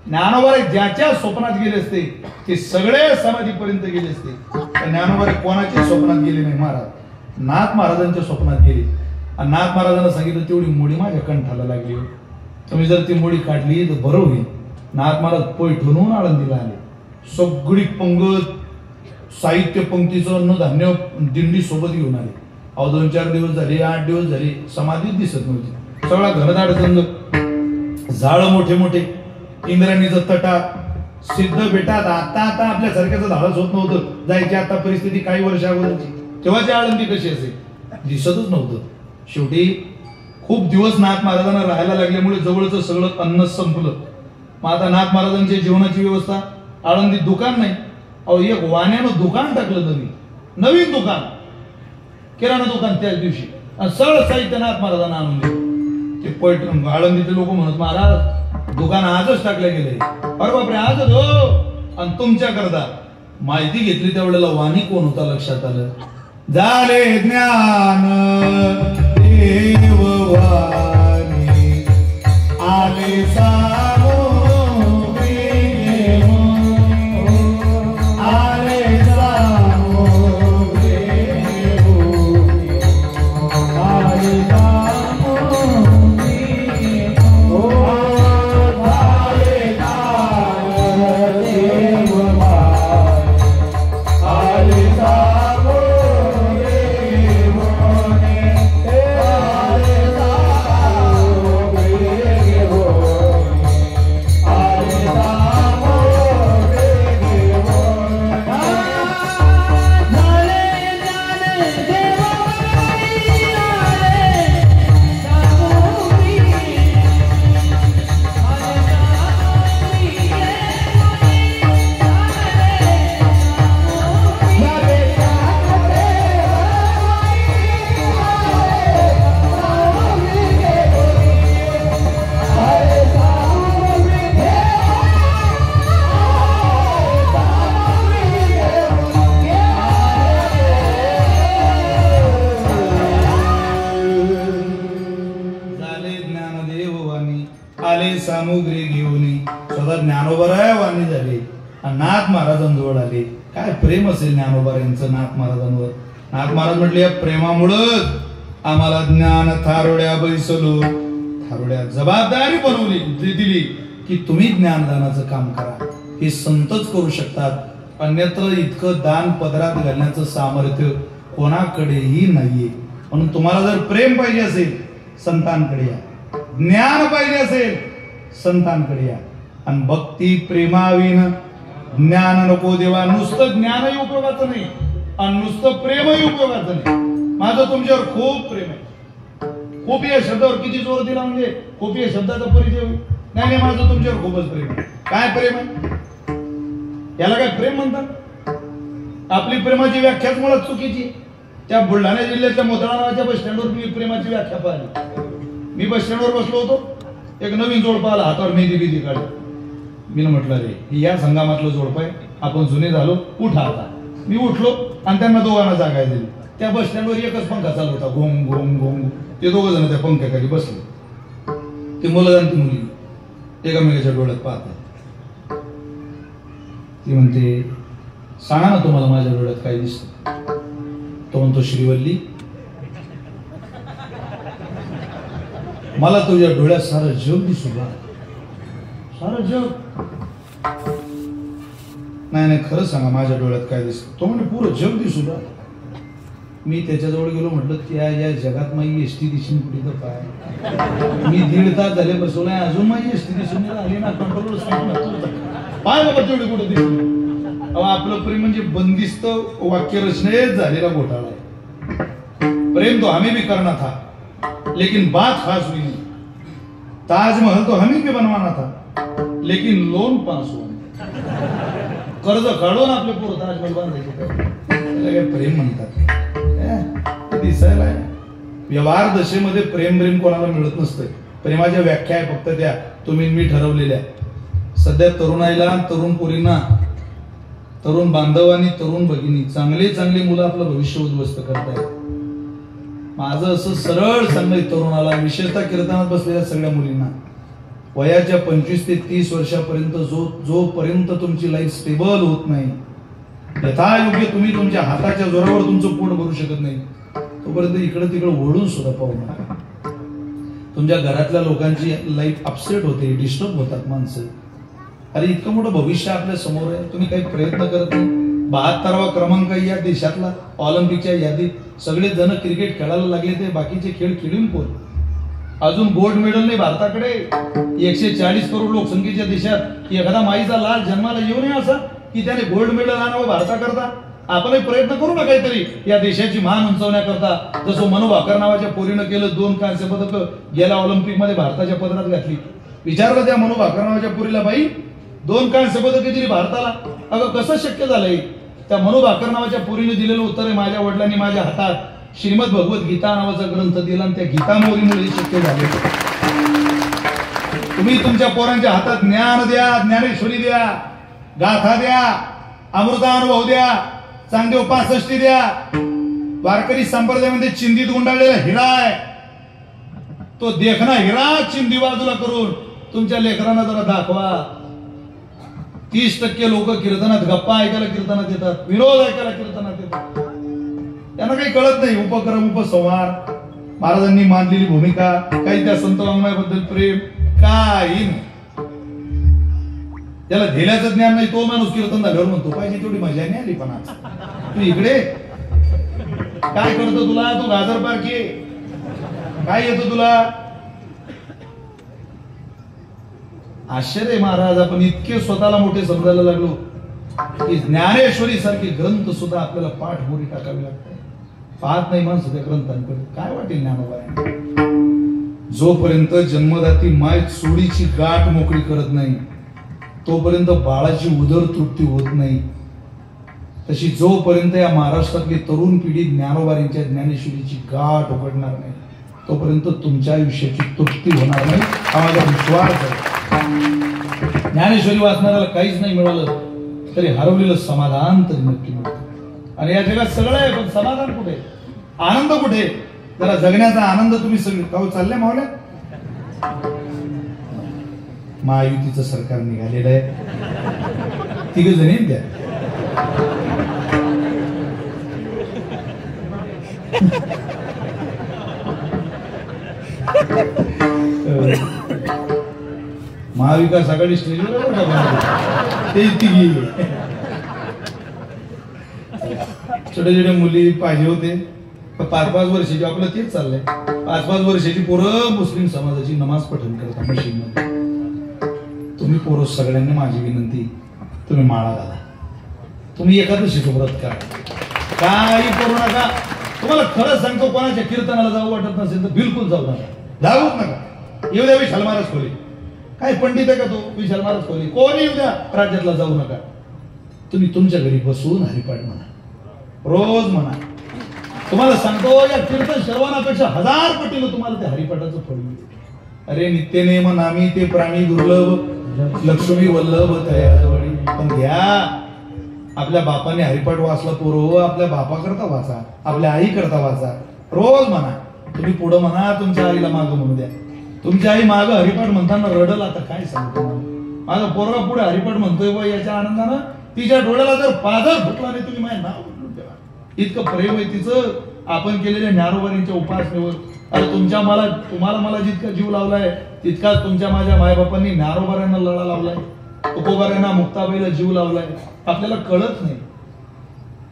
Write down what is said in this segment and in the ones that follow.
ज्ञानोबा ज्याच्या स्वप्नात गेले असते ते सगळे समाधीपर्यंत गेले असते. ज्ञानोबा कोणाच्या स्वप्नात गेले नाही महाराज, नाथ महाराजांच्या स्वप्नात गेले. आणि नाथ महाराजांना सांगितलं तेवढी मोडी माझ्या कंठाला लागली, तुम्ही जर ती मोडी काढली तर बरं होईल. नाथ महाराज पैठणहून आळंदीला आले. सगळी पंगत साहित्य पंक्तीचं अन्नधान्य दिंडी सोबत घेऊन आले. अहो 2-4 दिवस झाले, 8 दिवस झाले, समाधीच दिसत नव्हती. सगळा घरदार संघ, झाड मोठे मोठे, इंद्राणीचं तटा, सिद्ध बेटात आता आपल्यासारख्याचं धाडस होत नव्हतं जायची. आता परिस्थिती काही वर्ष अगोदरची, तेव्हाची आळंदी कशी असेल दिसतच नव्हतं. शेवटी खूप दिवस नाथ महाराजांना राहायला लागल्यामुळे जवळचं सगळं अन्न संपलं. मग आता नाथ महाराजांच्या जेवणाची व्यवस्था, आळंदीत दुकान नाही. अहो एक वाण्यानं दुकान टाकलं, नवीन दुकान, किराणा दुकान त्याच दिवशी. सगळं साहित्य नाथ महाराजांना आणून दिलं. ते पैठण आळंदीचे लोक म्हणत महाराज दुकान आजच टाकले गेले. अरे बापरे आजच हो. आणि तुमच्या करता माहिती घेतली त्यावेळेला वाणी कोण होता लक्षात आलं. झाले ज्ञान देव वाणी आले सामो सामुग्री घेऊन स्वतः ज्ञानोबराय वाणी झाले आणि नाथ महाराजांजवळ आले. काय प्रेम असेल ज्ञानोबा यांचं नाथ महाराजांवर. नाथ महाराज म्हटले या प्रेमामुळेच आम्हाला ज्ञान थारोड्या बैसलो, थारोड्या जबाबदारी बनवली दिली की तुम्ही ज्ञानदानाचं काम करा. हे संतच करू शकतात, अन्यत्र इतकं दान पदरात घालण्याचं सामर्थ्य कोणाकडेही नाहीये. म्हणून तुम्हाला जर प्रेम पाहिजे असेल संतांकडे या, ज्ञान पाहिजे असेल संतांकडे या. आणि भक्ती प्रेमाविन ज्ञान नको देवा. नुसतं ज्ञानही उपयोगाचं नाही आणि नुसतं प्रेमही उपयोगाचं नाही. माझं तुमच्यावर खूप प्रेम आहे. खूप या शब्दावर किती जोर दिला म्हणजे खूप या शब्दाचा परिचय होईल. नाही माझं तुमच्यावर खूपच प्रेम आहे. काय प्रेम आहे याला काय प्रेम म्हणतात. आपली प्रेमाची व्याख्याच मुळात चुकीची. त्या बुलढाणा जिल्ह्यातल्या मोताळा नावाच्या बस स्टँडवर मी प्रेमाची व्याख्या पाहिली. मी बस स्टँडवर बसलो होतो, एक नवीन जोडपा आला, हातावर मेहंदी बिंदी काढली. मी म्हटलं रे या संघामातलं जोडप आहे, आपण जुने झालो, उठा आता. मी उठलो आणि त्यांना दोघांना जागा दिली. त्या बस स्टँडवर एकच पंखा चालू होता, घोंग घोंग घोंग. ते दोघ जण त्या पंख्याखाली बसले. ते मुलं आणि ती मुली एकामेकाच्या डोळ्यात पाहतात. ती म्हणते सांगा ना तुम्हाला माझ्या डोळ्यात काय दिसतं. तो म्हणतो श्रीवल्ली मला तुझ्या डोळ्यात सारं जग दिसू लागलं. सारं जग. नाही खरं सांगा माझ्या डोळ्यात काय दिसतं. तो म्हणजे पुरं जग दिसू लागलं. मी त्याच्याजवळ गेलो, म्हटलं त्या या जगात माझी एसटी दिसून कुठे तर काय. मी 1.5 तास झाले बसवलाय, अजून माझी एसटी दिसून आली ना. कंट्रोल पाय बाबा तेवढे कुठे दिसली. आपलं प्रेम म्हणजे बंदिस्त वाक्यरचनेत झालेला घोटाळा आहे. प्रेम तो हमें भी करना था लेकिन बात खास हुई नहीं. ताजमहल तो हमें भी बनवाना था लेकिन लोन पास हुआ नहीं. कर्ज काढून आपले पोरं ताजमहल बांधायचे. प्रेम म्हणतात दिसायला. व्यवहार दशेमध्ये प्रेम कोणाला मिळत नसतं. प्रेमाच्या व्याख्या आहे फक्त त्या तुम्ही मी ठरवलेल्या. सध्या तरुणाईला, तरुण पोरींना, तरुण बांधवांनी, तरुण भगिनी, चांगले मुलं आपलं भविष्य उद्ध्वस्त करतायत. माझं असं सरळ सांगणं तरुणाला, विशेषतः कीर्तनात बसलेल्या सगळ्या मुलींना, वयाच्या 25 ते 30 वर्षापर्यंत जोपर्यंत तुमची लाईफ स्टेबल होत नाही, यथायोग्य तुम्ही तुमच्या हाताच्या जोरावर तुमचं पोट भरू शकत नाही, तोपर्यंत इकडे तिकडे ओढून सुद्धा पाहू नका. तुमच्या घरातल्या लोकांची लाईफ अपसेट होते, डिस्टर्ब होतात माणसं. अरे इतकं मोठं भविष्य आपल्या समोर आहे, तुम्ही काही प्रयत्न करत नाही. 72वा क्रमांक या देशातला ऑलिम्पिकच्या यादीत. सगळे जण क्रिकेट खेळायला लागले, ते बाकीचे खेळ खेळून कोण? अजून गोल्ड मेडल नाही भारताकडे. 140 करोड लोकसंख्येच्या देशात एखादा माईचा लाल जन्माला येऊ नये असं की त्याने गोल्ड मेडल आणावं भारताकरता. आपणही प्रयत्न करू ना काहीतरी या देशाची मान उंचावण्याकरता. जसं मनू भाकर नावाच्या पोरीनं केलं, 2 कांस्य पदक गेल्या ऑलिम्पिक मध्ये भारताच्या पदरात घातली. विचारलं त्या मनू भाकर नावाच्या पोरीला, बाई 2 कांस्य पदक दिली भारताला, अगं कसं शक्य झालंय? त्या मनू भाकर नावाच्या पोरीने दिलेलं उत्तर आहे, माझ्या वडिलांनी माझ्या हातात श्रीमद भगवत गीता नावाचा ग्रंथ दिला आणि त्या गीतामौलीमुळे शक्य झाले. तुम्ही तुमच्या पोरांच्या हातात ज्ञान द्या, ज्ञानेश्वरी द्या, गाथा द्या, अमृतानुभव द्या, चांगदेव 65 द्या. वारकरी संप्रदायामध्ये चिंधीत गुंडाळलेला हिरा आहे, तो देखना हिरा चिंधी बाजूला करून तुमच्या लेकरांना जरा दाखवा. 30% लोक कीर्तनात गप्पा ऐकायला कीर्तनात येतात, विरोध ऐकायला कीर्तनात येतात. त्यांना काही कळत नाही. उपक्रम, उपसंहार, महाराजांनी मांडलेली भूमिका, काही त्या संत वाङ्मयाबद्दल प्रेम, काही नाही. त्याला धेल्याचं ज्ञान नाही, तो माणूस कीर्तन झाल्यावर म्हणतो पाहिजे तेवढी मजा नाही आली. पण तू इकडे काय करतो? तुला तू गाजर पारखी काय येतो तुला? आश्चर्य महाराज, आपण इतके स्वतःला मोठे समजायला लागलो की ज्ञानेश्वरी सारखे ग्रंथ सुद्धा आपल्याला पाठ बोरी टाकावी लागतात. पाहत नाही माणसं त्या ग्रंथांकडे. काय वाटेल ज्ञानोबा? जोपर्यंत जन्मदाती माय चोळीची गाठ मोकळी करत नाही, तोपर्यंत बाळाची उदर तृप्ती होत नाही. तशी जोपर्यंत या महाराष्ट्रातली तरुण पिढी ज्ञानोबारींच्या ज्ञानेश्वरीची गाठ उघडणार नाही, तोपर्यंत तुमच्या आयुष्याची तृप्ती होणार नाही, हा माझा विश्वास आहे. ज्ञानेश्वरी वाचणाऱ्याला काहीच नाही मिळालं तरी हरवलेलं समाधान तरी नक्की मिळतं. आणि या जगात सगळं आहे, पण समाधान कुठे? आनंद कुठे? जरा जगण्याचा आनंद तुम्ही सगळे काऊ चालले मावल्या. महायुतीचं सरकार निघालेलं आहे, 3 जणी द्या. महाविकास आघाडी स्टेजवर ते छोटे छोटे मुली पाहिजे होते. 5-5 वर्षाची, आपलं तेच चाललंय. 5-5 वर्षाची पोरं मुस्लिम समाजाची नमाज पठण करतात मशीन मध्ये. तुम्ही पोरं सगळ्यांनी माझी विनंती, तुम्ही माळा घाला, तुम्ही एकादशीचं व्रत करा, काही करू नका. तुम्हाला खरं सांगतो, कोणाच्या कीर्तनाला जाऊ वाटत नसेल तर बिलकुल जाऊ नका, जाऊच नका. येऊ द्या विशाल महाराज खोली, काय पंडित आहे का तो? विशाल महाराज खोली कोणी येऊ द्या, राज्यातला जाऊ नका. तुम्ही तुमच्या घरी बसून हरिपाठ म्हणा, रोज म्हणा. तुम्हाला सांगतो, या कीर्तन श्रवणापेक्षा 1000 पटीनं तुम्हाला त्या हरिपाठाचं फळ मिळेल. अरे नित्य नेम नामी ते प्राणी दुर्लभ, लक्ष्मी वल्लभ तयाजवळी. पण घ्या, आपल्या बापाने हरिपाठ वाचला पोरो, आपल्या बापा करता वाचा, आपल्या आई करता वाचा, रोज म्हणा. तुम्ही पुढं म्हणा, तुमच्या आईला मागं म्हणू द्या. तुमची आई मागं हरिपाठ म्हणताना रडल. आता काय सांगतो, माझा पोरगा पुढे हरिपाठ म्हणतोय व याच्या आनंदानं तिच्या डोळ्याला जर पाझर फुटला नाही, तुम्ही माझे नाव बदलून ठेवा. इतकं प्रेम आहे तिचं आपण केलेल्या ज्ञानोबारींच्या उपासनेवर. अरे तुम्हाला मला जितका जीव लावलाय, तितकाच तुमच्या माझ्या मायबापांनी ज्ञानोबाऱ्यांना लढा लावलाय, तुकोबाऱ्यांना, मुक्ताबाईला जीव लावलाय. आपल्याला कळत नाही.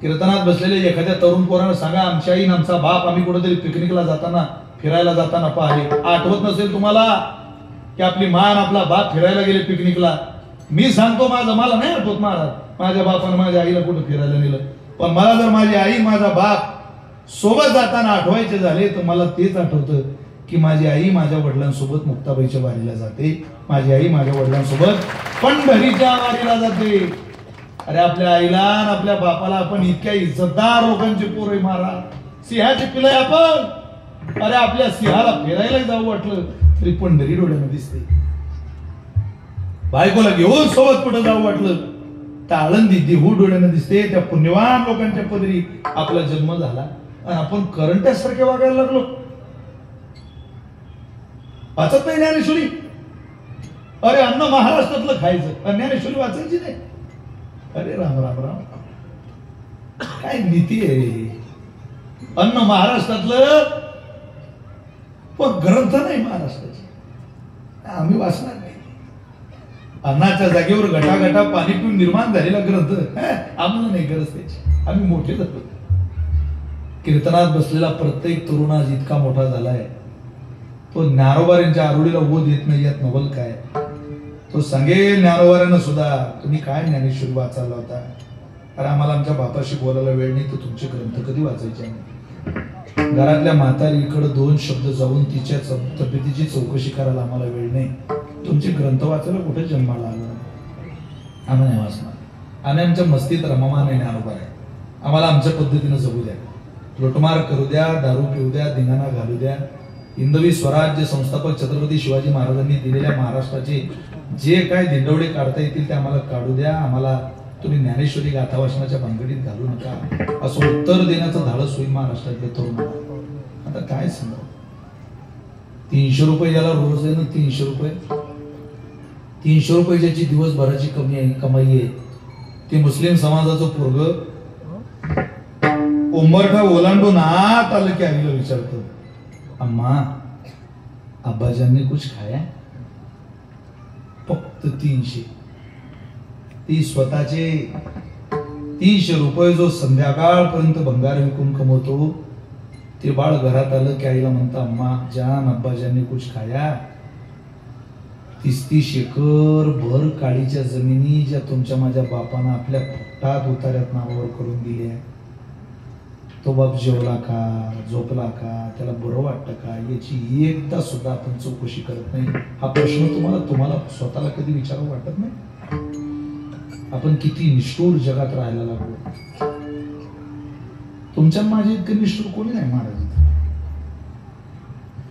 कीर्तनात बसलेले एखाद्या तरुण पोरानं सांगा, आमच्या आईन आमचा बाप आम्ही कुठेतरी पिकनिकला जाताना, फिरायला जाताना पाहिले. आठवत नसेल तुम्हाला की आपली मान, आपला बाप फिरायला गेले पिकनिकला? मी सांगतो, मला नाही आठवत महाराज, माझ्या बापानं माझ्या आईला कुठं फिरायला नेलं. पण मला जर माझी आई, माझा बाप सोबत जाताना आठवायचे झाले तर मला तेच आठवतं की माझी आई माझ्या वडिलांसोबत मुक्ताबाईच्या वारीला जाते, माझी आई माझ्या वडिलांसोबत पंढरीच्या वारीला जाते. अरे आपल्या आईला आणि आपल्या बापाला आपण इतक्या इज्जतदार लोकांचे पोर आहे महाराज, सिंहाचे पिलंय आपण. अरे आपल्या सिंहाला फिरायला जाऊ वाटलं तरी पंढरी डोळ्यानं दिसते. बायकोला घेऊन सोबत कुठं जाऊ वाटलं तर आळंदी देहू डोळ्यानं दिसते. त्या पुण्यवान लोकांच्या पदरी आपला जन्म झाला आणि आपण करंट्यासारखे वागायला लागलो. वाचत नाही ज्ञानेश्वरी. अरे अन्न महाराष्ट्रातलं खायचं, ज्ञानेश्वरी वाचायची नाही. अरे राम राम राम, काय नीती आहे. अन्न महाराष्ट्रातलं, पण ग्रंथ नाही महाराष्ट्राचे, आम्ही वाचणार नाही. अन्नाच्या जागेवर गटागटा पाणी पिऊन निर्माण झालेला ग्रंथ आम्हाला नाही गरज त्याची, आम्ही मोठे जातो. कीर्तनात बसलेला प्रत्येक तरुण आज इतका मोठा झालाय, तो ज्ञानोबाऱ्यांच्या आरोडीला ओढ येत नाही. यात नवल काय? तो सांगेल ज्ञानोबाऱ्यांना सुद्धा, तुम्ही काय ज्ञानेश्वरी वाचायला होता? अरे आम्हाला आमच्या बापाशी बोलायला वेळ नाही, तर तुमचे ग्रंथ कधी वाचायचे? घरातल्या म्हातारीकडे 2 शब्द जाऊन तिच्या तब्येतीची चौकशी करायला आम्हाला वेळ नाही. तुमचे ग्रंथ वाचायला कुठे जन्माला आलं? आम्ही नाही वाचणार. आणि आमच्या मस्तीत रममान आहे ज्ञानोबा आहे. आम्हाला आमच्या पद्धतीनं जगू द्या, लुटमार करू द्या, दारू पिऊ द्या, धिंगाणा घालू द्या. हिंदवी स्वराज्य संस्थापक छत्रपती शिवाजी महाराजांनी दिलेल्या महाराष्ट्राचे जे काय दिंडवडे काढता येतील ते आम्हाला काढू द्या. आम्हाला तुम्ही ज्ञानेश्वरी गाथा वाचनाच्या भानगडीत घालू नका, असं उत्तर देण्याचं धाडस होईल महाराष्ट्रातले तरुण. आता काय सांगा, 300 रुपये ज्याला रोज आहे ना, 300 रुपये, 300 रुपये ज्याची दिवसभराची कमाई आहे, ते मुस्लिम समाजाचं पोरग उंबरठा ओलांडून आत आलं की आईला विचारतो, अम्मा अब्बाजांनी कुछ खाया? फक्त 300. ती स्वतःचे 300 रुपये जो संध्याकाळपर्यंत भंगार विकून कमवतो, ते बाळ घरात आलं की आईला म्हणता, अम्मा जान अब्बाजांनी कुछ खाया? 30-30 एकर भर काळीच्या जमिनी ज्या तुमच्या माझ्या बापानं आपल्या फुटात उतार्यात नावावर करून दिल्या, तो बाप जेवला का, झोपला का, त्याला बरं वाटतं का, याची एकदा सुद्धा आपण चौकशी करत नाही. हा प्रश्न तुम्हाला स्वतःला कधी विचारावं वाटत नाही? आपण किती निष्ठुर जगात राहायला लागलो. तुमच्या माझे इतके निष्ठुर कोणी नाही महाराज.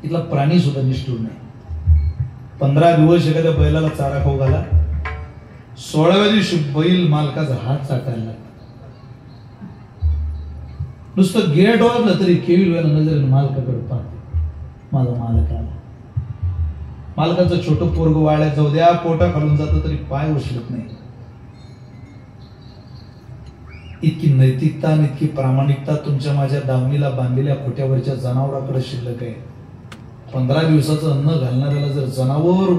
इथला प्राणी सुद्धा निष्ठुर नाही. 15 दिवस एखाद्या बैलाला चारा खाऊ घाला, 16व्या दिवशी बैल मालकाचा हात चाटायला लागला. नुसतं गेट वाजलं तरी केविल वेळेला नजरेने मालकाकडे पाहते, माझा मालक आला. मालकाचं छोटं पोरग वाळ्यात जाऊ द्या, पोटा खालून जातं तरी पाय उचलत नाही. इतकी नैतिकता आणि इतकी प्रामाणिकता तुमच्या माझ्या दावणीला बांधलेल्या खोट्यावरच्या जनावराकडे शिल्लक आहे. 15 दिवसाचं अन्न घालणाऱ्याला जर जनावर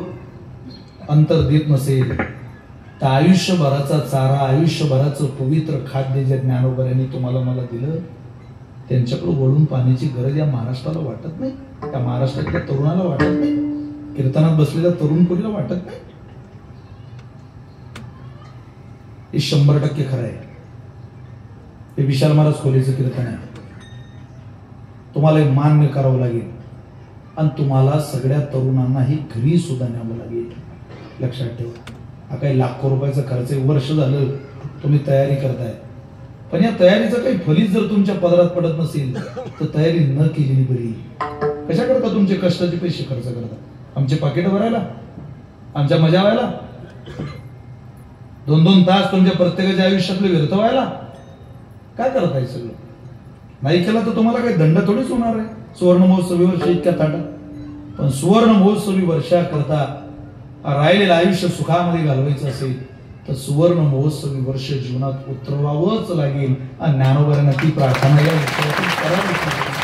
अंतर देत नसेल, तर आयुष्यभराचा चारा, आयुष्यभराचं पवित्र खाद्य जे ज्ञानोबाऱ्यांनी तुम्हाला मला दिलं, त्यांच्याकडे वळून पाहण्याची गरज या महाराष्ट्राला वाटत नाही? त्या महाराष्ट्रातल्या तरुणाला वाटत नाही? कीर्तनात बसलेल्या तरुण पिढीला वाटत नाही? हे 100% खरं आहे. हे विशाल महाराज खोलेचं कीर्तन आहे. तुम्हाला हे मान्य करावं लागेल आणि तुम्हाला सगळ्या तरुणांना ही घरी सुद्धा न्यावं लागेल. लक्षात ठेवा, हा काही लाखो रुपयाचा खर्च आहे. वर्ष झालं तुम्ही तयारी करताय, पण या तयारीचं काही फलित जर तुमच्या पदरात पडत नसेल तर तयारी न केलेली बरी. कशा करता तुमचे कष्टाचे पैसे खर्च करता? आमचे पाकिट भरायला, आमच्या मजा व्हायला, 2-2 तास तुमच्या प्रत्येकाच्या आयुष्यातले व्यर्थ व्हायला? काय करताय सगळं? नाही केलं तर तुम्हाला काही दंड थोडीच होणार आहे सुवर्ण महोत्सवी वर्ष इतक्या ताटा. पण सुवर्ण महोत्सवी वर्षाकरता राहिलेलं आयुष्य सुखामध्ये घालवायचं असेल तर सुवर्ण महोत्सवी वर्ष जीवनात उतरवावंच लागेल. आणि ज्ञानोबाऱ्यांना ती प्रार्थना या करावी.